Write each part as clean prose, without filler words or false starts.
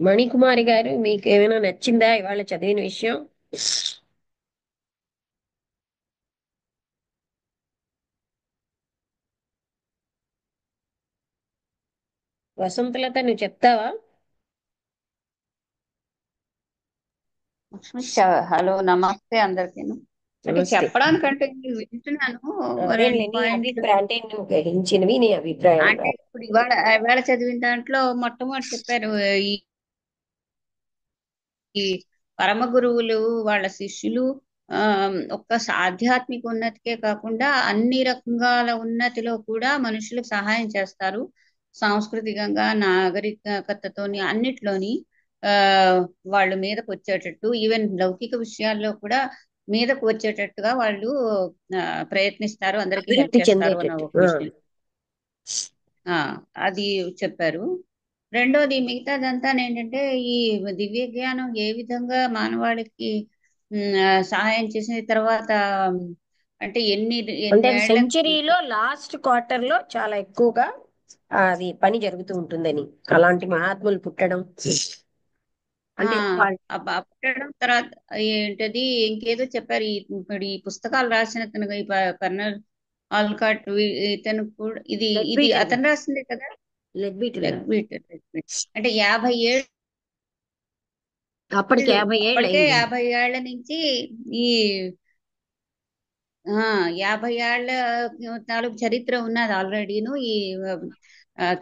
మణికుమారి గారు, మీకు ఏమైనా నచ్చిందా ఇవాళ చదివిన విషయం? వసంతలత, నువ్వు చెప్తావా? హలో, నమస్తే అందరికి. అంటే నమస్తే. చెప్పడానికంటే నేను వింటున్నాను రెండు అదేలే, నీ పాయింట్లు. అభిప్రాయం అంటే నువ్వు గ్రహించినవి నీ అభిప్రాయం అంటే రాదు. ఇప్పుడు ఇవాళ ఇవాళ చదివిన దాంట్లో మొట్టమొదటి చెప్పారు. ఈ ఈ పరమ గురువులు వాళ్ళ శిష్యులు ఆ ఒక్క ఆధ్యాత్మిక ఉన్నతికే కాకుండా అన్ని రకాల ఉన్నతిలో కూడా మనుషులకు సహాయం చేస్తారు. సాంస్కృతికంగా నాగరికతతోని అన్నిట్లోని ఆ వాళ్ళు మీదకు వచ్చేటట్టు, ఈవెన్ లౌకిక విషయాల్లో కూడా మీదకు వచ్చేటట్టుగా వాళ్ళు ఆ, ప్రయత్నిస్తారు, అందరికీ హెల్ప్ అభివృద్ధి చేస్తారు అన్న చెందేటట్టు. ఒక విషయం. ఆ అది చెప్పారు. రెండోది మిగతాదంతా ఏంటంటే ఈ దివ్య జ్ఞానం ఏ విధంగా మానవాళికి సహాయం చేసిన తర్వాత, అంటే అంటే ఎన్ని అది ఏళ్లకి. సెంచరీలో లాస్ట్ క్వార్టర్ లో చాలా ఎక్కువగా అది పని జరుగుతూ ఉంటుందని, అలాంటి మహాత్ములు పుట్టడం. ఆ అంటే వాళ్ళు పుట్టడం తర్వాత ఏంటది ఇంకేదో చెప్పారు. ఇప్పుడు ఈ పుస్తకాలు రాసిన తను ఈ కర్నల్ ఆల్కాట్ ఇతను కూడా ఇది లెడ్ ఇది బీటిల్ అతను రాసిందే కదా. Led beetle leg beat leg beat. అంటే అప్పటికి 50 ఏళ్ళు అప్పటికే అయింది. 50 ఏళ్ల నుంచి ఈ ఆ 50 ఏళ్ల తాలూకు చరిత్ర ఉన్నది ఆల్రెడీను. ఈ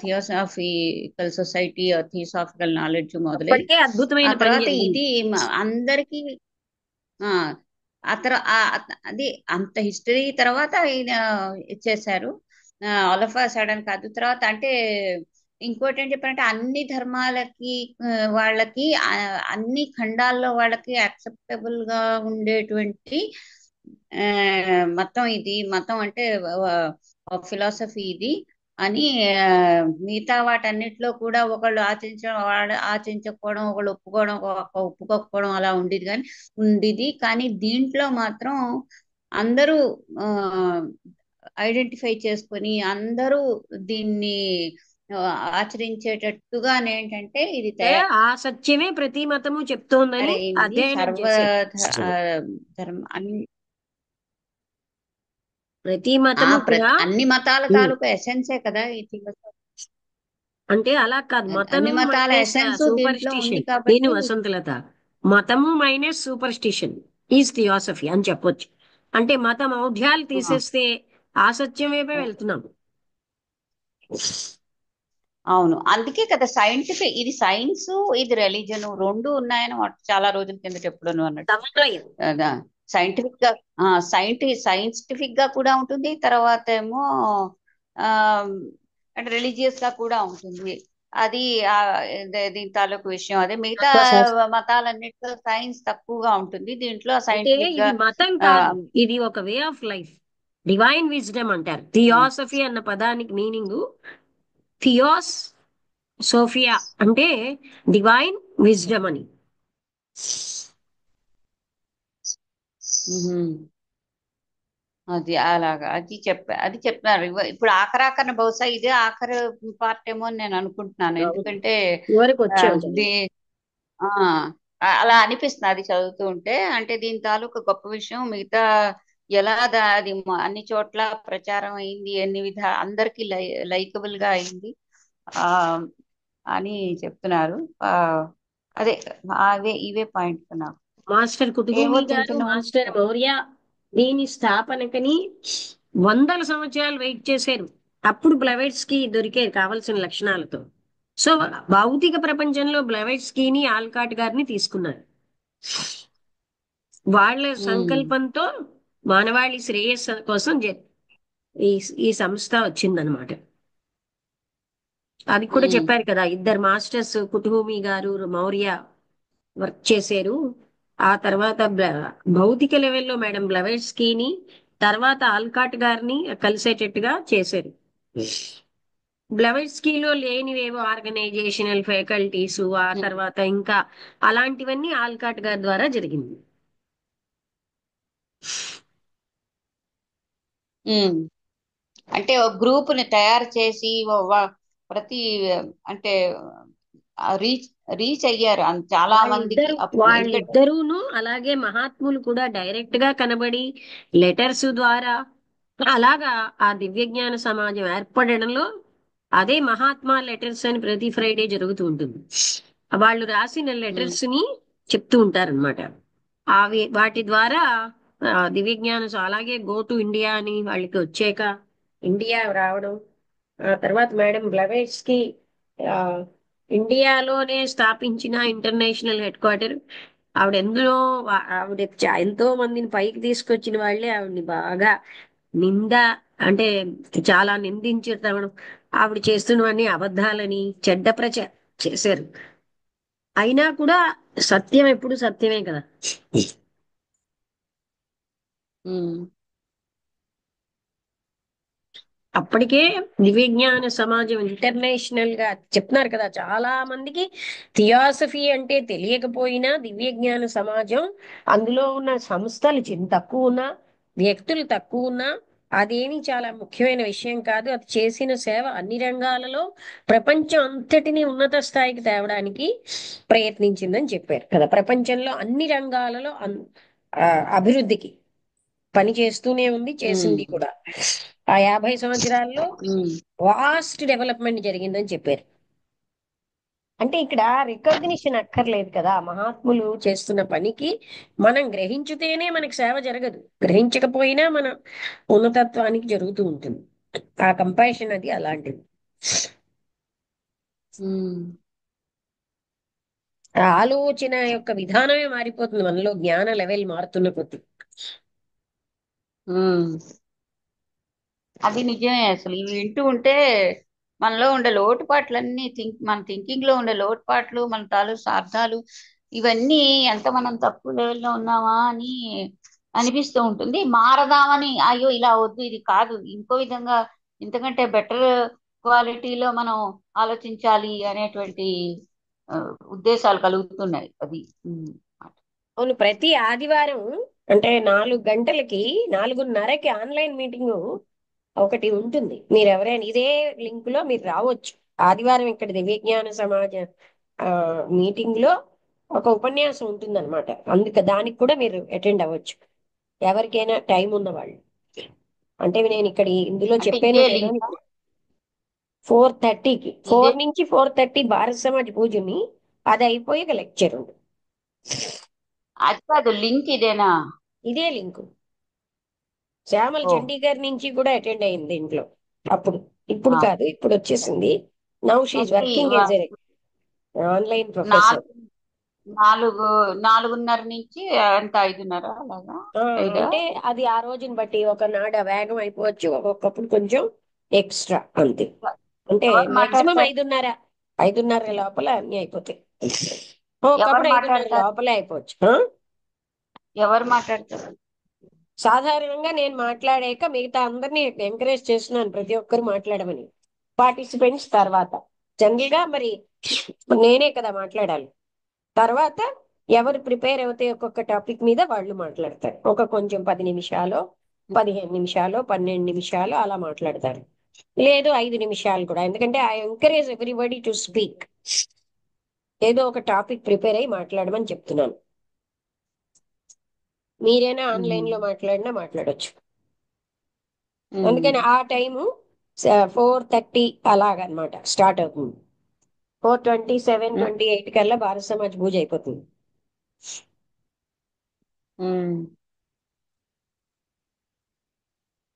థియోసాఫికల్ సొసైటీ, థియోసాఫికల్ నాలెడ్జ్ మొదలై అప్పటికే ఆ అద్భుతమైన పని తర్వాత జరిగింది. ఇది అందరికి ఆ ఆ తర్వా అది అంత హిస్టరీ తర్వాత ఈయన ఇచ్చేశారు. ఆల్ ఆఫ్ సడన్ కాదు తర్వాత అంటే ఇంకోటి ఏం చెప్పారంటే అన్ని ధర్మాలకి వాళ్ళకి అన్ని ఖండాల్లో వాళ్ళకి యాక్సెప్టబుల్ గా ఉండేటువంటి ఆ, మతం అంటే ఫిలాసఫీ ఇది అని. ఆ, మిగతా వాటన్నిటిలో కూడా ఒకళ్ళు ఆచరించడం, వాడు ఆచరించకపోవడం, ఒకళ్ళు ఒప్పుకోవడం, ఒప్పుకోకపోవడం అలా ఉండేది. కానీ దీంట్లో మాత్రం అందరూ ఆ ఐడెంటిఫై చేసుకొని అందరూ దీన్ని ఆ, ఆచరించేటట్టుగా ఏంటంటే ఇది అంటే ఆ సత్యమే ప్రతి మతము చెప్తోందని తయారైంది. అధ్యయనం చేశారు. ఆ, ధర్మ అన్ని ప్రతి మతము కూడా అన్ని మతాల ఉమ్, తాలూకు ఎసెన్సే కదా ఈ ఫిలాసఫీ. అంటే అలా కాదు, మతము అన్ని మతాల మైనస్ ఎసెన్స్ సూపర్ దీంట్లో ఉంది స్టిషన్. నేను కాబట్టి. వసంతలత, మతము మైనస్ సూపర్ స్టిషన్ ఈజ్ థియాసఫీ అని చెప్పొచ్చు. అంటే మతం ఔఢ్యాలు ఆ, తీసేస్తే ఆ సత్యం వైపే వెళ్తున్నాం. అవును, అందుకే కదా సైంటిఫిక్, ఇది సైన్స్, ఇది రిలీజన్ రెండు ఉన్నాయని చాలా రోజుల కిందట ఎప్పుడను అన్నట్టు. సమన్వయం. సైంటిఫిక్ గా సైంటిఫిక్ గా కూడా ఉంటుంది, తర్వాత ఏమో ఆ అంటే రిలీజియస్ గా కూడా ఉంటుంది. అది ఆ, దీని తాలూకు విషయం అదే. మిగతా మతాలన్నిటిలో సైన్స్ తక్కువగా ఉంటుంది, దీంట్లో అంటే సైంటిఫిక్ గా. ఇది మతం ఆ, కాదు, ఇది ఒక way of life. Divine wisdom అంటారు. థియాసఫీ అన్న పదానికి మీనింగ్ థియోస్ సోఫియా, అంటే డివైన్ విజ్డమ్ అని. మ్మ్. అది అలాగా అది చెప్పారు. ఇప్పుడు ఆఖరాఖరణ బహుశా ఇదే ఆఖరి పార్ట్ ఏమో అని నేను అనుకుంటున్నాను. అవును, ఎందుకంటే చివరికి ఆ, వచ్చాము దీ చదువు. ఆ అలా అనిపిస్తుంది అది చదువుతూ ఉంటే. అంటే దీని తాలూకు గొప్ప విషయం మిగతా ఎలా అది అన్ని చోట్ల ప్రచారం అయింది, ఎన్ని అందరికి లైకబుల్ గా అయింది ఆ అని చెప్తున్నారు. ఆ అదే ఇవే పాయింట్ నాకు. మాస్టర్ ఏవో కుతుబుమి చిన్న గారు, చిన్న మాస్టర్ మౌర్య దీని స్థాపనకని వందల సంవత్సరాలు వెయిట్ చేశారు. అప్పుడు బ్లవెట్స్ కి దొరికారు కావలసిన లక్షణాలతో. సో భౌతిక ప్రపంచంలో బ్లవెట్స్ కిని ఆల్కాట్ గారిని తీసుకున్నారు. వాళ్ళ ఉమ్, సంకల్పంతో మానవాళి శ్రేయస్సు కోసం ఈ ఈ సంస్థ వచ్చిందనమాట. అది కూడా ఉమ్, చెప్పారు కదా, ఇద్దరు మాస్టర్స్ కుతుబుమి గారు, మౌర్య వర్క్ చేశారు. ఆ తర్వాత భౌతిక లెవెల్లో మేడం బ్లవెట్స్కీని, తర్వాత ఆల్కాట్ గారిని కలిసేటట్టుగా చేశారు. బ్లవెట్స్కీలో లేనివేవో ఆర్గనైజేషనల్ ఫ్యాకల్టీస్, ఆ ఉమ్, తర్వాత ఇంకా అలాంటివన్నీ ఆల్కాట్ గారి ద్వారా జరిగింది. ఉమ్. అంటే ఒక గ్రూప్ ని తయారు చేసి ప్రతి అంటే రీచ్ రీచ్ అయ్యారు చాలా మందికి వాళ్ళిద్దరు అప్పుడు. ఎందుకంటే వాళ్ళిద్దరూను అలాగే మహాత్ములు కూడా డైరెక్ట్ గా కనబడి లెటర్స్ ద్వారా అలాగా ఆ దివ్యజ్ఞాన సమాజం ఏర్పడడంలో అదే మహాత్మా లెటర్స్ అని ప్రతి ఫ్రైడే జరుగుతూ ఉంటుంది. వాళ్ళు రాసిన ఉమ్, లెటర్స్ ని చెప్తూ ఉంటారన్నమాట. అవి వాటి ద్వారా దివ్యజ్ఞాన అలాగే గో టు ఇండియా అని వాళ్ళకి వచ్చాక ఇండియా రావడం, ఆ తర్వాత మేడం బ్లవేట్స్ కి ఆ, ఇండియాలోనే స్థాపించిన ఇంటర్నేషనల్ హెడ్ క్వార్టర్. ఆవిడ ఎందులో ఆవిడ ఎంతో మందిని పైకి తీసుకొచ్చిన వాళ్ళే ఆవిడని బాగా నింద అంటే చాలా నిందించడం, ఆవిడ చేస్తున్నవన్నీ అబద్ధాలని చెడ్డ చేశారు. అయినా కూడా సత్యం ఎప్పుడు సత్యమే కదా. ఉమ్, అప్పటికే దివ్యజ్ఞాన సమాజం ఇంటర్నేషనల్ గా చెప్తున్నారు కదా, చాలా మందికి థియాసఫీ అంటే తెలియకపోయినా దివ్యజ్ఞాన సమాజం అందులో ఉన్న సంస్థలు తక్కువ ఉన్నా, వ్యక్తులు తక్కువ ఉన్నా అదేమి చాలా ముఖ్యమైన విషయం కాదు. అది చేసిన సేవ అన్ని రంగాలలో ప్రపంచం అంతటిని ఉన్నత స్థాయికి తేవడానికి ప్రయత్నించిందని చెప్పారు కదా. ప్రపంచంలో అన్ని రంగాలలో ఆ, అభివృద్ధికి పని చేస్తూనే ఉంది, ఉమ్, చేసింది కూడా. ఆ 50 సంవత్సరాల్లో ఉమ్, వాస్ట్ డెవలప్మెంట్ జరిగిందని చెప్పారు. అంటే ఇక్కడ రికగ్నిషన్ అక్కర్లేదు కదా, మహాత్ములు చేస్తున్న పనికి మనం గ్రహించితేనే మనకి సేవ జరగదు, గ్రహించకపోయినా మన ఉన్నతత్వానికి జరుగుతూ ఉంటుంది. ఆ కంపాషన్ అది అలాంటిది. ఉమ్, ఆ ఆలోచన యొక్క విధానమే మారిపోతుంది మనలో, జ్ఞాన లెవెల్ మారుతున్న కొద్దీ. ఉమ్. అది నిజమే. అసలు ఇవి వింటూ ఉంటే మనలో ఉండే లోటుపాట్లన్నీ మన థింకింగ్ లో ఉండే లోటుపాట్లు, మన తాలూ స్వార్థాలు, ఇవన్నీ ఎంత మనం తక్కువ లెవెల్లో ఉన్నామా అని అనిపిస్తూ ఉంటుంది. మారదామని, అయ్యో ఇలా వద్దు, ఇది కాదు, ఇంకో విధంగా ఇంతకంటే బెటర్ క్వాలిటీలో మనం ఆలోచించాలి అనేటువంటి ఆ, ఉద్దేశాలు కలుగుతున్నాయి. అది అవును, ప్రతి ఆదివారం అంటే 4 గంటలకి 4:30కి ఆన్లైన్ మీటింగ్ ఒకటి ఉంటుంది. మీరు ఎవరైనా ఇదే లింక్ లో మీరు రావచ్చు. ఆదివారం ఇక్కడ దివ్యజ్ఞాన సమాజ ఆ మీటింగ్ లో ఒక ఉపన్యాసం ఉంటుంది అనమాట. దానికి కూడా మీరు అటెండ్ అవ్వచ్చు, ఎవరికైనా టైం ఉన్న వాళ్ళు. అంటే నేను ఇక్కడ ఇందులో అంటే చెప్పానో ఇదే లేదో లింక్. 4:30కి, ఇదే 4 నుంచి 4:30 భారత సమాజ్ పూజని, అది అయిపోయి ఒక లెక్చర్ ఉంది. అది కాదు, లింక్ ఇదేనా? ఇదే లింక్. శ్యామల ఓ, చండీగఢ్ నుంచి కూడా అటెండ్ అయింది దీంట్లో. అప్పుడు, ఇప్పుడు ఆ. కాదు, ఇప్పుడు వచ్చేసింది. నౌ షీఈ్ అంటే working as a online professor. నాలుగు నాలుగు 4:30 నుంచి ఎంత 5:30 అలాగా? ఐదా? అంటే అది ఆ రోజుని బట్టి ఒకనాడు వేగం అయిపోవచ్చు, ఒక్కొక్కప్పుడు కొంచెం ఎక్స్ట్రా అంతే. అంటే ఎవరు మాక్సిమం మాట్లాడతారు? 5:30, 5:30 లోపల అన్ని అయిపోతాయి. ఎవరు ఒకప్పుడు 5:30 మాట్లాడతారు? లోపలే అయిపోవచ్చు. ఎవరు మాట్లాడతారు? సాధారణంగా నేను మాట్లాడాక మిగతా అందరినీ ఎంకరేజ్ చేస్తున్నాను, ప్రతి ఒక్కరు మాట్లాడమని. పార్టిసిపెంట్స్ తర్వాత జనరల్ గా మరి నేనే కదా మాట్లాడాలి. తర్వాత ఎవరు ప్రిపేర్ అవుతే ఒక్కొక్క టాపిక్ మీద వాళ్ళు మాట్లాడతారు. కొంచెం 10 నిమిషాలు, 15 నిమిషాలు, 12 నిమిషాలు అలా మాట్లాడతారు. లేదు 5 నిమిషాలు కూడా, ఎందుకంటే I encourage everybody to speak. ఏదో ఒక టాపిక్ ప్రిపేర్ అయ్యి మాట్లాడమని చెప్తున్నాను. మీరైనా ఆన్లైన్ ఉమ్, లో మాట్లాడినా మాట్లాడొచ్చు. ఉమ్, అందుకని ఆ టైము 4:30 అలాగనమాట స్టార్ట్ అవుతుంది. 4:27, 28 కల్లా భారత సమాజ్ పూజ అయిపోతుంది. ఉమ్,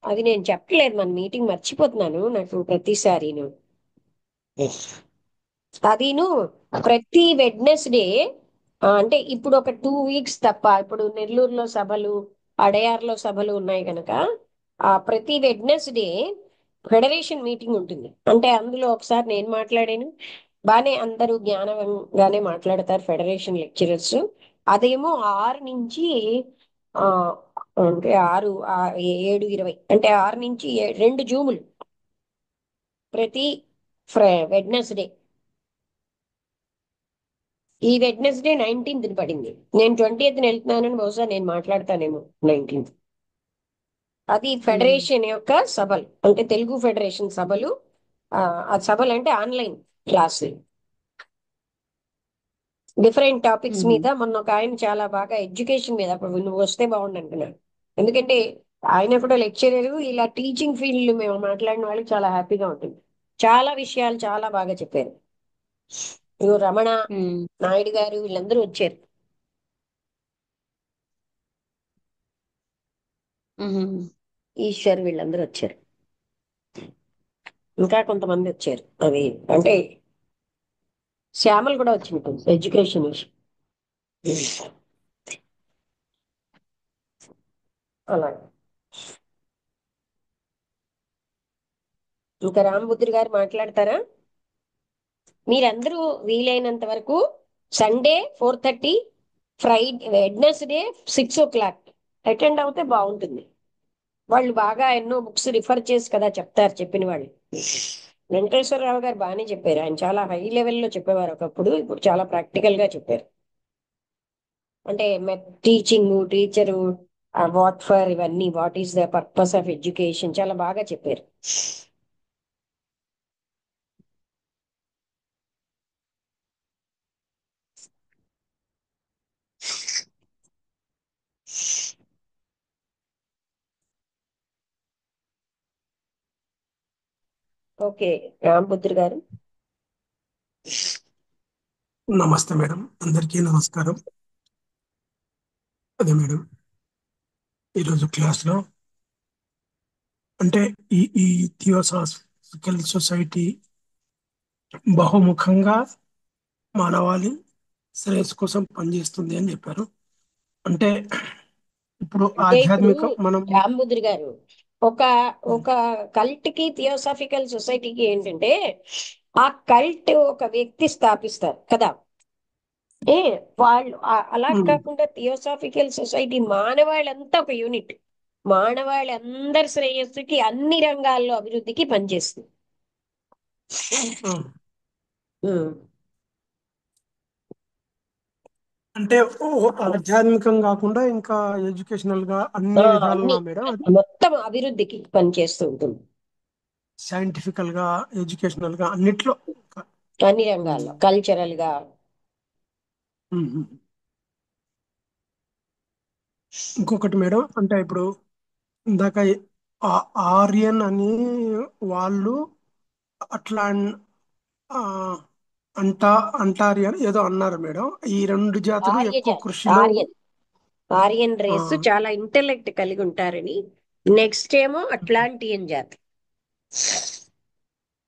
అది నేను చెప్పలేదు, మన మీటింగ్ మర్చిపోతున్నాను నాకు ప్రతిసారిను. అదిను ప్రతి వెడ్నెస్డే, అంటే ఇప్పుడు ఒక 2 వీక్స్ తప్ప, ఇప్పుడు నెల్లూరులో సభలు, అడయార్లో సభలు ఉన్నాయి కనుక ఆ ప్రతి వెడ్నెస్డే ఫెడరేషన్ మీటింగ్ ఉంటుంది. అంటే అందులో ఒకసారి నేను మాట్లాడాను, బానే అందరూ జ్ఞానంగానే మాట్లాడతారు ఫెడరేషన్ లెక్చరర్స్. అదేమో 6 నుంచి ఆ అంటే 7:20, అంటే 6 నుంచి 2 జూములు ప్రతి వెడ్నెస్డే. ఈ వెడ్నెస్డే 19th పడింది, నేను 20th వెళ్తున్నానని బహుశా నేను మాట్లాడతానేమో 19th. అది ఉమ్, ఫెడరేషన్ యొక్క సభలు, అంటే తెలుగు ఫెడరేషన్ సభలు. ఆ ఆ సభలు అంటే ఆన్లైన్ క్లాసులు. డిఫరెంట్ టాపిక్స్ ఉహు, మీద. మొన్న ఒక ఆయన చాలా బాగా ఎడ్యుకేషన్ మీద, అప్పుడు నువ్వు వస్తే బాగుండు అంటున్నాడు. ఎందుకంటే ఆయన కూడా లెక్చరర్, ఇలా టీచింగ్ ఫీల్డ్ మేము మాట్లాడిన వాళ్ళకి చాలా హ్యాపీగా ఉంటుంది. చాలా విషయాలు చాలా బాగా చెప్పారు. ఇగో రమణ ఉమ్, నాయుడు గారు వీళ్ళందరూ వచ్చారు. ఉహు, ఈశ్వర్ వీళ్ళందరూ వచ్చారు. ఇంకా కొంతమంది వచ్చారు. అవి అంటే శ్యామల్ కూడా వచ్చి ఉంటుంది ఎడ్యుకేషన్ విషయం. అలా ఇంకా రామబుద్రి గారు మాట్లాడతారా? మీరందరూ వీలైనంత వరకు Sunday 4:30, Friday Wednesday 6 o'clock attend అవుతే బాగుంటుంది. వాళ్ళు బాగా ఎన్నో బుక్స్ రిఫర్ చేసి కదా చెప్తారు, చెప్పిన వాళ్ళు. వెంకటేశ్వరరావు గారు బాగానే చెప్పారు. ఆయన చాలా హై లెవెల్లో చెప్పేవారు ఒకప్పుడు, ఇప్పుడు చాలా ప్రాక్టికల్ గా చెప్పారు. అంటే టీచింగ్, టీచరు, వాట్ ఫర్, ఇవన్నీ what is the purpose of education చాలా బాగా చెప్పారు. ఓకే, రామబుద్రి గారు. నమస్తే మేడం, అందరికీ నమస్కారం. అదే మేడం, ఈరోజు క్లాస్లో అంటే ఈ థియోసాఫికల్ సొసైటీ బహుముఖంగా మానవాళి శ్రేయస్సు కోసం పనిచేస్తుంది అని చెప్పారు. అంటే ఇప్పుడు అంటే ఇప్పుడు ఆధ్యాత్మిక మనం రామబుద్రి గారు, ఒక ఒక కల్ట్ కి థియోసాఫికల్ సొసైటీకి ఏంటంటే, ఆ కల్ట్ ఒక వ్యక్తి స్థాపిస్తారు కదా. ఏ వాళ్ళు అలా ఉమ్, కాకుండా థియోసాఫికల్ సొసైటీ మానవాళంతా ఒక యూనిట్. మానవాళందరి శ్రేయస్సుకి అన్ని రంగాల్లో అభివృద్ధికి పనిచేస్తుంది. ఉమ్, ఉమ్. అంటే ఆధ్యాత్మికం కాకుండా ఇంకా ఎడ్యుకేషనల్ గా అన్ని అన్ని విధాలుగా మేడం, అది మొత్తం అభివృద్ధికి పనిచేస్తూ ఉంటుంది. సైంటిఫికల్ గా ఎడ్యుకేషనల్ గా అన్నిట్లో. అన్ని ఉమ్, రంగాల్లో కల్చరల్ గా. ఉమ్. ఇంకొకటి మేడం, అంటే ఇప్పుడు ఇందాక ఆర్యన్ అని వాళ్ళు అట్లా ఆ, అంటా అంటారియన్ ఏదో అన్నారు మేడం. ఈ రెండు జాతులు ఆర్య ఎక్కువ జాతి, కృషిలో ఆర్యన్ ఆ, రేస్ చాలా ఇంటెలెక్ట్ కలిగి ఉంటారని. నెక్స్ట్ ఏమో అట్లాంటియన్ జాతి.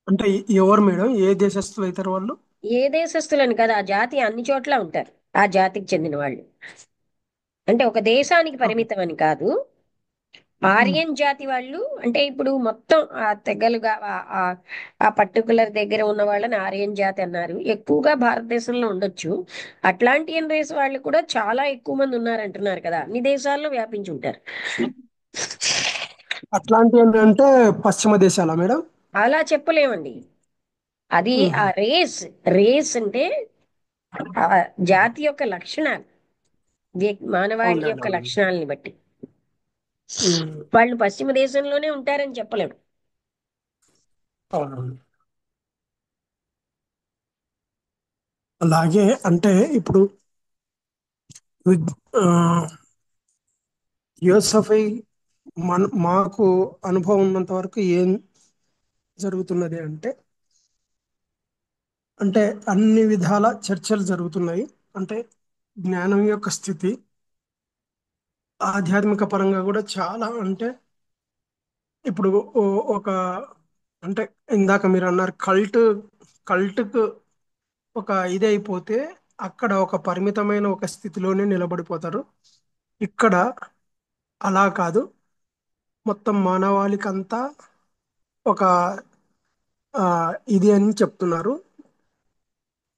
అంటే ఎవరు మేడం, ఏ దేశస్తులు అవుతారు వాళ్ళు? ఏ దేశస్తులని కదా, ఆ జాతి అన్ని చోట్ల ఉంటారు. ఆ జాతికి చెందిన వాళ్ళు అంటే ఒక దేశానికి ఆహా. పరిమితం అని కాదు. ఉమ్, ఆర్యన్ జాతి వాళ్ళు అంటే ఇప్పుడు మొత్తం ఆ తెగలుగా ఆ పర్టికులర్ దగ్గర ఉన్న వాళ్ళని ఆర్యన్ జాతి అన్నారు. ఎక్కువగా భారతదేశంలో ఉండొచ్చు. అట్లాంటియన్ రేస్ వాళ్ళు కూడా చాలా ఎక్కువ మంది ఉన్నారంటున్నారు కదా, అన్ని దేశాల్లో వ్యాపించి ఉంటారు. అట్లాంటి అంటే పశ్చిమ దేశాలా మేడం? అలా చెప్పలేమండి. అది ఆ ఉహు. రేస్. రేస్ అంటే ఆ జాతి యొక్క లక్షణాలు, మానవాళి అవునులేండి, యొక్క అవునండి. లక్షణాలని బట్టి ఉమ్, వాళ్ళు పశ్చిమ దేశంలోనే ఉంటారని చెప్పలేము. అవునవును. అలాగే అంటే ఇప్పుడు విగ్- ఆ, థియోసఫీ మాకు అనుభవం ఉన్నంత వరకు ఏం జరుగుతున్నది అంటే, అంటే అన్ని విధాల చర్చలు జరుగుతున్నాయి. అంటే జ్ఞానం యొక్క స్థితి ఆధ్యాత్మిక పరంగా కూడా చాలా, అంటే ఇప్పుడు ఒక, అంటే ఇందాక మీరు అన్నారు కల్ట్కు ఒక ఇది అయిపోతే అక్కడ ఒక పరిమితమైన ఒక స్థితిలోనే నిలబడిపోతారు. ఇక్కడ అలా కాదు, మొత్తం మానవాళికంతా ఒక ఆ, ఇది అని చెప్తున్నారు.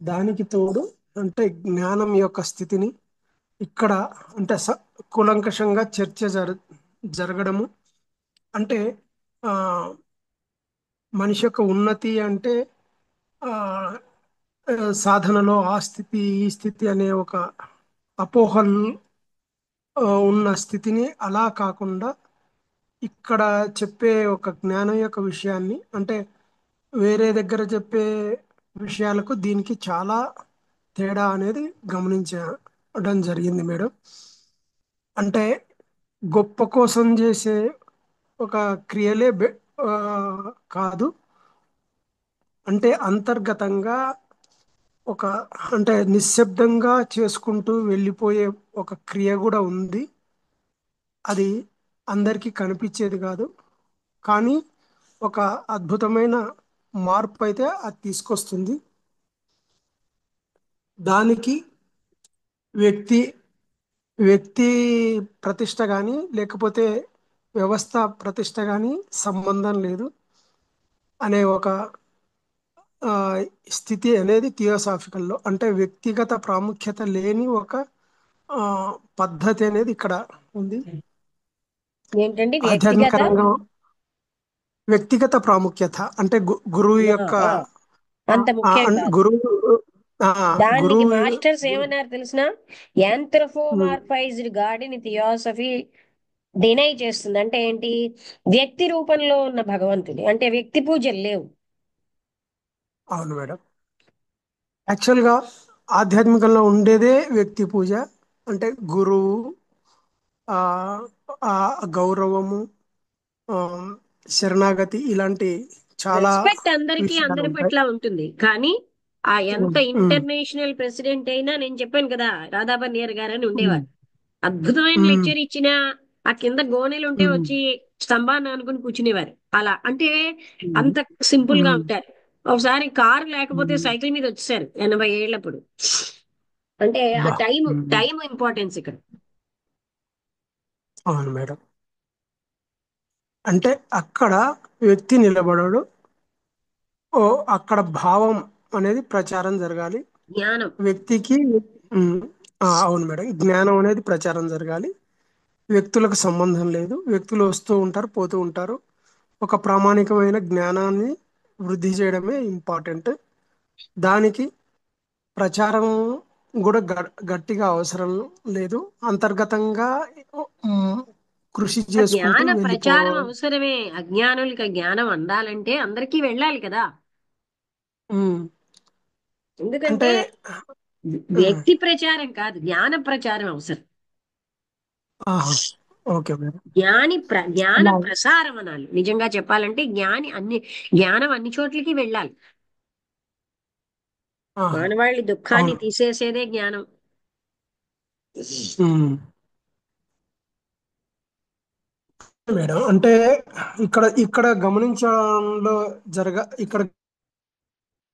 దానికి తోడు అంటే జ్ఞానం యొక్క స్థితిని ఇక్కడ అంటే కూలంకషంగా చర్చ జరగడము. అంటే ఆ, మనిషి యొక్క ఉన్నతి అంటే ఆ, సాధనలో ఆ స్థితి ఈ స్థితి అనే ఒక అపోహలు ఉన్న స్థితిని అలా కాకుండా ఇక్కడ చెప్పే ఒక జ్ఞానం యొక్క విషయాన్ని, అంటే వేరే దగ్గర చెప్పే విషయాలకు దీనికి చాలా తేడా అనేది గమనించడం జరిగింది మేడం. అంటే గొప్ప కోసం చేసే ఒక క్రియలే కాదు, అంటే అంతర్గతంగా ఒక అంటే నిశ్శబ్దంగా చేసుకుంటూ వెళ్ళిపోయే ఒక క్రియ కూడా ఉంది. అది అందరికీ కనిపించేది కాదు, కానీ ఒక అద్భుతమైన మార్పు అయితే అది తీసుకొస్తుంది. దానికి వ్యక్తి వ్యక్తి ప్రతిష్ట కానీ లేకపోతే వ్యవస్థ ప్రతిష్ట కానీ సంబంధం లేదు అనే ఒక ఆ, స్థితి అనేది థియోసాఫికల్లో, అంటే వ్యక్తిగత ప్రాముఖ్యత లేని ఒక ఆ, పద్ధతి అనేది ఇక్కడ ఉంది. ఏంటండి ఆధ్యాత్మిక వ్యక్తిగత? రంగం వ్యక్తిగత ప్రాముఖ్యత అంటే గురువు ఆ, యొక్క ఆ, అంత ముఖ్యం కాదు. గురువు ఆ, దానికి గురువు మాస్టర్స్ ఏమన్నారు తెలిసిన? ఉమ్, యాంథ్రోపోమార్ఫైజ్డ్ గాడ్ థియాసఫీ డినై చేస్తుంది. అంటే ఏంటి? వ్యక్తి రూపంలో ఉన్న భగవంతుడి, అంటే వ్యక్తి పూజలు లేవు. అవును మేడం. యాక్చువల్గా ఆధ్యాత్మికంలో ఉండేదే వ్యక్తి పూజ, అంటే గురువు, ఆ ఆ గౌరవము, ఆ, శరణాగతి, ఇలాంటి చాలా రెస్పెక్ట్ అందరికీ విషయాలు అందరి ఉంటాయి. పట్ల ఉంటుంది, కానీ ఆ ఎంత ఉమ్, ఉమ్, ఇంటర్నేషనల్ ప్రెసిడెంట్ అయినా, నేను చెప్పాను కదా, రాధాబన్నియర్ గారు అని ఉమ్, ఉండేవారు. అద్భుతమైన ఉమ్, లెక్చర్ ఇచ్చిన ఆ కింద గోనెలు ఉంటే ఉమ్, వచ్చి స్తంభాన్ని అనుకుని కూర్చునేవారు. అలా అంటే ఉమ్, అంత సింపుల్ గా ఉమ్, ఉంటారు. ఒకసారి కారు లేకపోతే ఉమ్, సైకిల్ మీద వచ్చేసారు 80 ఏళ్లప్పుడు. అంటే ఆ బా టైం ఉమ్, టైం ఇంపార్టెన్స్ ఇక్కడ. అవును మేడం. అంటే అక్కడ వ్యక్తి నిలబడడు, ఓ అక్కడ భావం అనేది ప్రచారం జరగాలి. జ్ఞానం. వ్యక్తికి ఉమ్, అవును మేడం, జ్ఞానం అనేది ప్రచారం జరగాలి. వ్యక్తులకు సంబంధం లేదు, వ్యక్తులు వస్తూ ఉంటారు, పోతూ ఉంటారు. ఒక ప్రామాణికమైన జ్ఞానాన్ని వృద్ధి చేయడమే ఇంపార్టెంట్. దానికి ప్రచారం కూడా గట్టిగా అవసరం లేదు. అంతర్గతంగా ఉమ్, కృషి ఆ చేసుకుంటూ జ్ఞాన ప్రచారం వెళ్ళిపోవాలి. అవసరమే. అజ్ఞానులకి ఆ జ్ఞానం అందాలంటే అందరికీ వెళ్ళాలి కదా. ఉమ్, ఎందుకంటే అంటే ఉమ్, వ్యక్తి ప్రచారం కాదు, జ్ఞాన ప్రచారం అవసరం. ఆహా, ఓకే మేడం. జ్ఞాన అలా ప్రసారం అనాలి. నిజంగా చెప్పాలంటే జ్ఞానం అన్ని చోట్లకి వెళ్ళాలి. ఆహా, మానవాళి దుఃఖాన్ని అవును తీసేసేదే జ్ఞానం. ఉమ్, మేడం. అంటే ఇక్కడ ఇక్కడ గమనించడంలో ఇక్కడ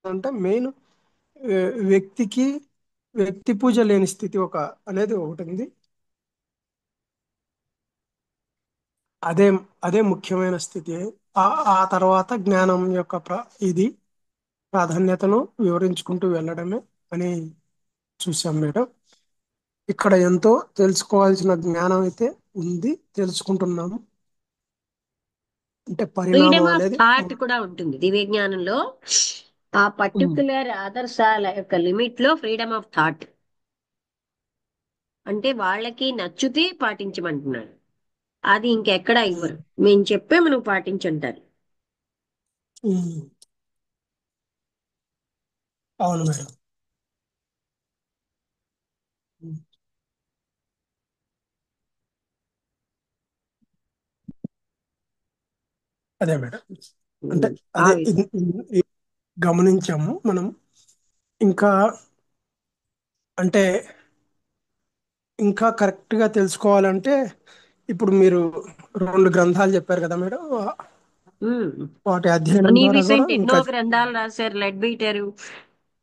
అంటే మెయిన్ వ్యక్తికి వ్యక్తి పూజ లేని స్థితి అనేది ఒకటి ఉంది. అదే అదే ముఖ్యమైన స్థితి. ఆ ఆ తర్వాత జ్ఞానం యొక్క ఇది ప్రాధాన్యతను వివరించుకుంటూ వెళ్ళడమే అని చూసాం మేడం. ఇక్కడ ఎంతో తెలుసుకోవాల్సిన జ్ఞానం అయితే ఉంది, తెలుసుకుంటున్నాము. అంటే పరిణామం ఫ్రీడమ్ ఆఫ్ అనేది థాట్ కూడా ఉంటుంది దివ్య జ్ఞానంలో. ఆ ఉమ్, పర్టికులర్ ఆదర్శాల యొక్క లిమిట్ లో ఫ్రీడమ్ ఆఫ్ థాట్, అంటే వాళ్ళకి నచ్చితే పాటించమంటున్నాడు. అది ఇంకెక్కడా ఉమ్, ఇవ్వరు. మేము చెప్పే మనం పాటించంటారు. ఉమ్, అవును మేడం. ఉమ్, అదే మేడం. అంటే ఆ అదే విధంగా. ఇది గమనించాము మనం. ఇంకా అంటే ఇంకా కరెక్ట్గా తెలుసుకోవాలంటే ఇప్పుడు మీరు 2 గ్రంథాలు చెప్పారు కదా మేడం, ఉమ్. వాటి అధ్యయనం అని ద్వారా కూడా విసెంట్ ఎన్నో ఇంకా గ్రంథాలు రాశారు. లెడ్ బీటరు,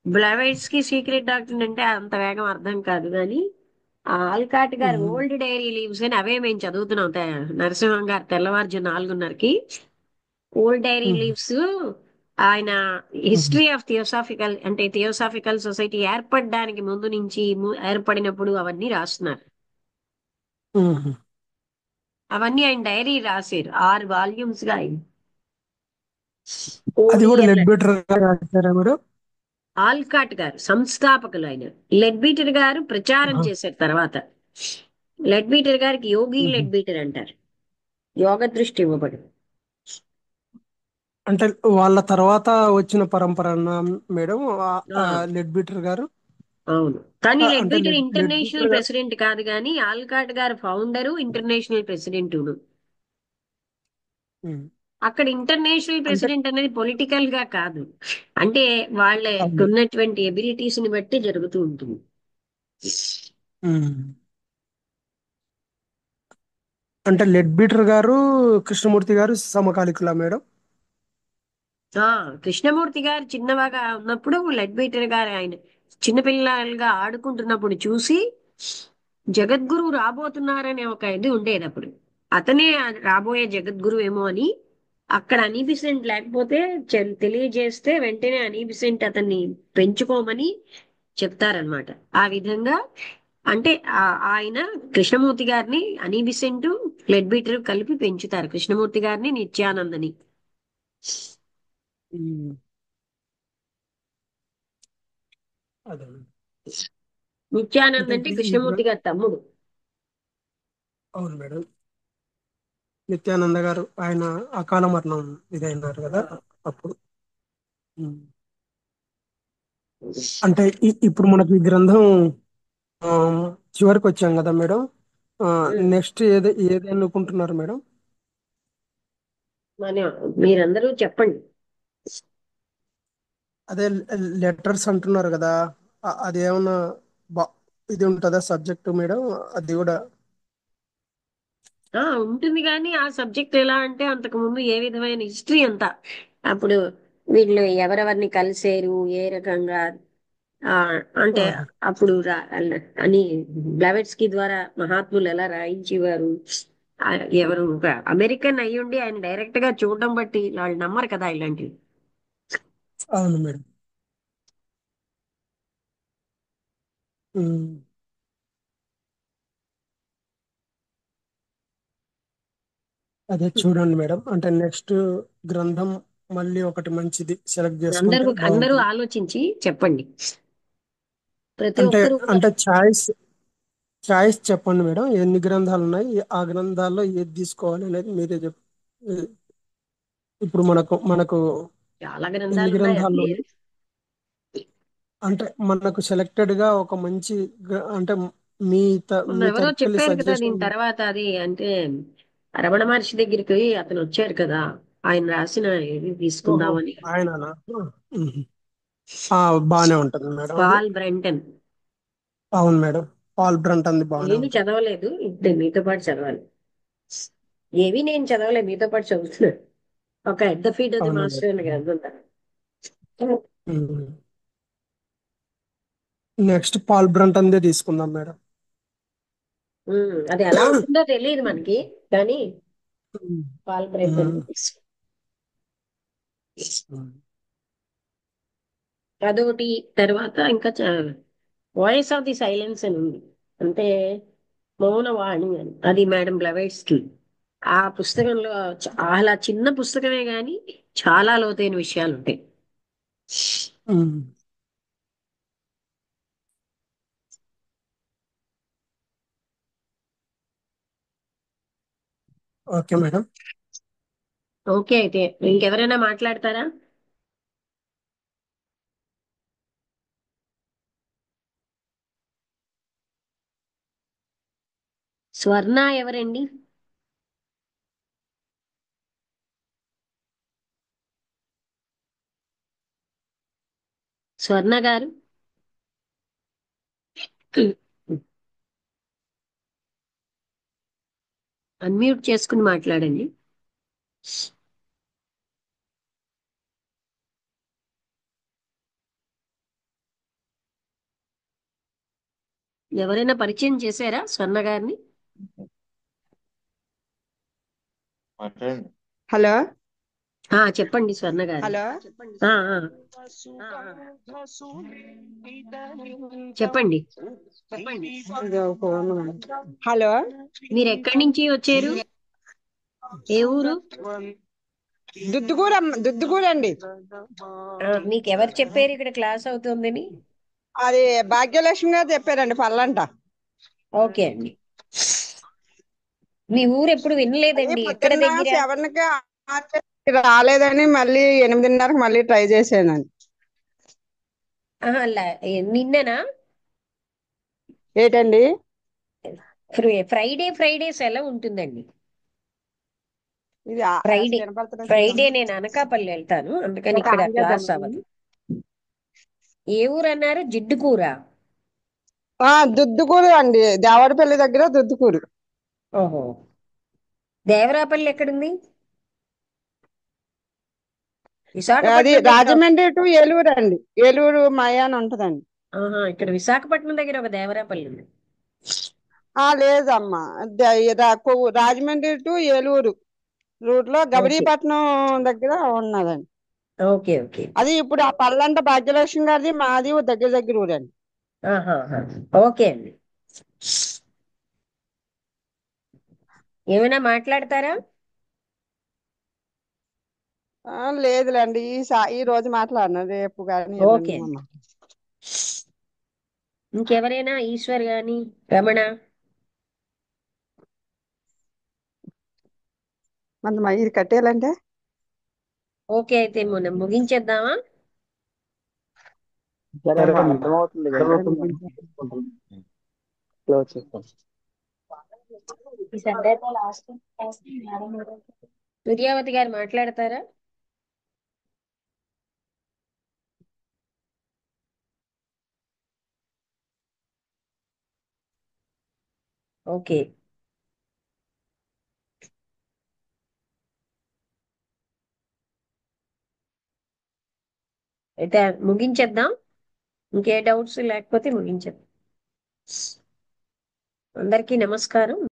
బ్లవైట్స్ కి సీక్రెట్ డాక్టర్ అంటే అంత వేగం అర్థం కాదు, కానీ ఆ ఆల్కాట్ గారు ఉమ్, ఓల్డ్ డైరీ లీవ్స్ అని అవే మేము చదువుతున్నాం. నరసింహం గారు తెల్లవారుజు 4:30కి ఓల్డ్ డైరీ ఉమ్, లీవ్స్. ఆయన ఉమ్, హిస్టరీ ఆఫ్ థియోసాఫికల్, అంటే థియోసాఫికల్ సొసైటీ ఏర్పడడానికి ముందు నుంచి ఏర్పడినప్పుడు అవన్నీ రాస్తున్నారు. ఉమ్. అవన్నీ ఆయన డైరీ రాశారు 6 వాల్యూమ్స్ గా ఆయన. అది కూడా ఓడిఎల్. లెడ్ బెటర్ రాశారా మేడం? ఆల్కాట్ గారు సంస్థాపకులు ఆయన. లెడ్ బీటర్ గారు ప్రచారం ఆహా, చేశారు తర్వాత. లెడ్ బీటర్ గారికి యోగి ఉమ్. లెడ్ బీటర్ అంటారు. యోగ దృష్టి ఇవ్వబడి. అంటే వాళ్ళ తర్వాత వచ్చిన పరంపర మేడం, ఆ, లెడ్ బీటర్ గారు. అవును. కానీ అంటే లెడ్బీటర్ లెడ్ ఇంటర్నేషనల్ బీటర్ గారు. ప్రెసిడెంట్ కాదు, కానీ ఆల్కాట్ గారు ఫౌండరు, ఇంటర్నేషనల్ ప్రెసిడెంటును. ఉమ్, అక్కడ ఇంటర్నేషనల్ అంటే ప్రెసిడెంట్ అనేది పొలిటికల్ గా కాదు, అంటే వాళ్ళకి అవును. ఉన్నటువంటి ఎబిలిటీస్ ని బట్టి జరుగుతూ ఉంటుంది. ఉమ్. అంటే లెడ్ బీటర్ గారు కృష్ణమూర్తి గారు సమకాలికులా మేడం? ఆ కృష్ణమూర్తి గారు చిన్నవాగా ఉన్నప్పుడు లెడ్బీటర్ గారు ఆయన చిన్నపిల్లలుగా ఆడుకుంటున్నప్పుడు చూసి జగద్గురువు రాబోతున్నారనే ఒక ఇది ఉండేది అప్పుడు. అతనే ఆ రాబోయే జగద్గురు ఏమో అని అక్కడ అనీబిసెంట్ లేకపోతే తెలియజేస్తే వెంటనే అనీబిసెంట్ అతన్ని పెంచుకోమని చెప్తారనమాట. ఆ విధంగా అంటే ఆయన కృష్ణమూర్తి గారిని అనీబిసెంట్ లెడ్బీటర్ కలిపి పెంచుతారు, కృష్ణమూర్తి గారిని నిత్యానందని. ఉమ్, అదే. అంటే నిత్యానంద్ అంటే ఈ కృష్ణమూర్తి గారి తమ్ముడు. అవును మేడం. నిత్యానంద గారు ఆయన అకాల మరణం ఇదైనారు కదా అప్పుడు. ఉమ్. అంటే ఇప్పుడు మనకి ఈ గ్రంథం ఆ, చివరికి వచ్చాం కదా మేడం. ఉమ్. నెక్స్ట్ ఏది అనుకుంటున్నారు మేడం? మన మీరందరూ చెప్పండి. అదే లెటర్స్ అంటున్నారు కదా, అది ఏమన్నా బా ఇది ఉంటుందా సబ్జెక్ట్ మేడం? అది కూడా. ఉంటుంది, కానీ ఆ సబ్జెక్ట్ ఎలా అంటే అంతకు ముందు ఏ విధమైన హిస్టరీ అంతా అప్పుడు వీళ్ళు ఎవరెవరిని కలిసేరు, ఏ రకంగా ఆ అంటే ఆహా. అప్పుడు అని బ్లవెట్స్కి ద్వారా మహాత్ములు ఎలా రాయించేవారు. ఆ, ఎవరు ఒక అమెరికన్ అయ్యుండి ఆయన డైరెక్ట్ గా చూడడం బట్టి వాళ్ళు నమ్మరు కదా ఇలాంటివి. అవును మేడం. ఉమ్. అదే చూడండి మేడం, అంటే నెక్స్ట్ గ్రంథం మళ్ళీ ఒకటి మంచిది సెలెక్ట్ చేసుకుంటే అందరూ బాగుంటుంది. ఆలోచించి చెప్పండి, ప్రతి అంటే ఒక్కరు కూడా. అంటే చాయిస్ చెప్పండి మేడం, ఎన్ని గ్రంథాలు ఉన్నాయి, ఆ గ్రంథాల్లో ఏది తీసుకోవాలి అనేది మీరే చెప్పు. ఇప్పుడు మనకు చాలా ఎన్ని గ్రంథాలు ఉన్నాయి గ్రంథాలు అన్ని. ఉన్నాయి? అంటే మనకు సెలెక్టెడ్ గా ఒక మంచి అంటే మీ మొన్న మీ ఎవరో తరపుకెళ్ళి చెప్పారు కదా సజెషన్. దీని తర్వాత, అది అంటే రమణ మహర్షి దగ్గరికి అతను వచ్చారు కదా, ఆయన రాసిన ఇది ఓహో, తీసుకుందామని. ఆయననా? ఉహు. బానే ఉంటుంది మేడం అది. Paul Brunton. అవును మేడం, పాల్ బ్రంట్ అంది బానే నేను ఉంటుంది. చదవలేదు, ఇప్పుడు మీతో పాటు చదవాలి. ఏవి నేను చదవలేదు, మీతో పాటు చదువుతున్నాను. ఒక at the feet of the అవును మాస్టర్ అనే మేడం. గ్రంథం. నెక్స్ట్ పాల్ బ్రంట్ అందే తీసుకుందాం మేడం. అది ఎలా ఉంటుందో తెలియదు మనకి, కానీ ఉమ్. పాల్ బ్రెంటన్ ఉమ్. ఉమ్. అదొకటి. తర్వాత ఇంకా వాయిస్ ఆఫ్ ది సైలెన్స్ అని ఉంది, అంటే మౌనవాణి అని, అది మేడం బ్లవైట్స్ కి. ఆ పుస్తకంలో చాలా చిన్న పుస్తకమే గాని చాలా లోతైన విషయాలు ఉంటాయి. ఉమ్. Okay madam. ఓకే, అయితే ఇంకెవరైనా మాట్లాడతారా? స్వర్ణ ఎవరండి? స్వర్ణ గారు అన్మ్యూట్ చేసుకుని మాట్లాడండి. ఎవరైనా పరిచయం చేశారా స్వర్ణ గారిని? హలో చెప్పండి స్వర్ణ గారు. హలో ఆ, ఆ, ఆ, ఆ. చెప్పండి. ఇదో ఫోన్. హలో మీరు ఎక్కడి నుంచి వచ్చారు? ఏ ఊరు? దుద్దుగూరండి. మీకు ఎవరు చెప్పారు ఇక్కడ క్లాస్ అవుతుందని? అది భాగ్యలక్ష్మి గారు చెప్పారండి, పల్లంట. ఓకే అండి. మీ ఊరు ఎప్పుడు అది వినలేదండి, ఎక్కడ పొద్దున్న దగ్గర? 7కి రాలేదని మళ్ళీ 8:30కి మళ్ళీ ట్రై చేశానండి. నిన్ననా? ఏంటండి? ఫ్రైడే ఫ్రైడే సెలవు ఉంటుందండి. ఇది అసలు ఫ్రైడే వినపడుతున్నది ఫ్రైడే చూడమ్మా. నేను అనకాపల్లి వెళ్తాను, అందుకని లేక ఇక్కడ ఆన్ క్లాస్ చేద్దామా? అవ్వదు. ఏ ఊరు అన్నారు? జిడ్డుకూర. దుద్దుకూరు అండి, దేవరపల్లి దగ్గర దుద్దుకూరు. ఓహో, దేవరాపల్లి ఎక్కడుంది? అది విశాఖపట్నం దగ్గర. రాజమండ్రి టు ఏలూరు అండి. ఏలూరు మయాన్ ఉంటదండి. ఆహా, ఇక్కడ విశాఖపట్నం దగ్గర ఒక దేవరాపల్లి ఉంది. లేదమ్మా, రాజమండ్రి టు ఏలూరు రూట్ లో ఓకే గబరీపట్నం దగ్గర ఉన్నదండి. Okay okay. అది ఇప్పుడు ఆ పల్లంట భాగ్యలక్ష్మి గారిది, మాది దగ్గర దగ్గర ఊరండి. ఆహాహా. ఓకే అండి. ఏమైనా మాట్లాడతారా? లేదులేండి, ఈ రోజు మాట్లాడినా, రేపు కానీ ఓకే ఎల్లుండి అండి. మొన్న. ఇంకెవరైనా? ఈశ్వర్ గాని, రమణ. మరి ఇది కట్టేయాలంటే ఓకే, అయితే మనం ముగించేద్దామా? సరే సరే అమ్మా, అమ్మా. అర్థమవుతుంది కానీ క్లోజ్ చేస్తాం. సూర్యావతి గారు మాట్లాడతారా? ఓకే. అయితే ముగించేద్దాం. ఇంకే డౌట్స్ లేకపోతే ముగించేద్దాం. అందరికీ నమస్కారం.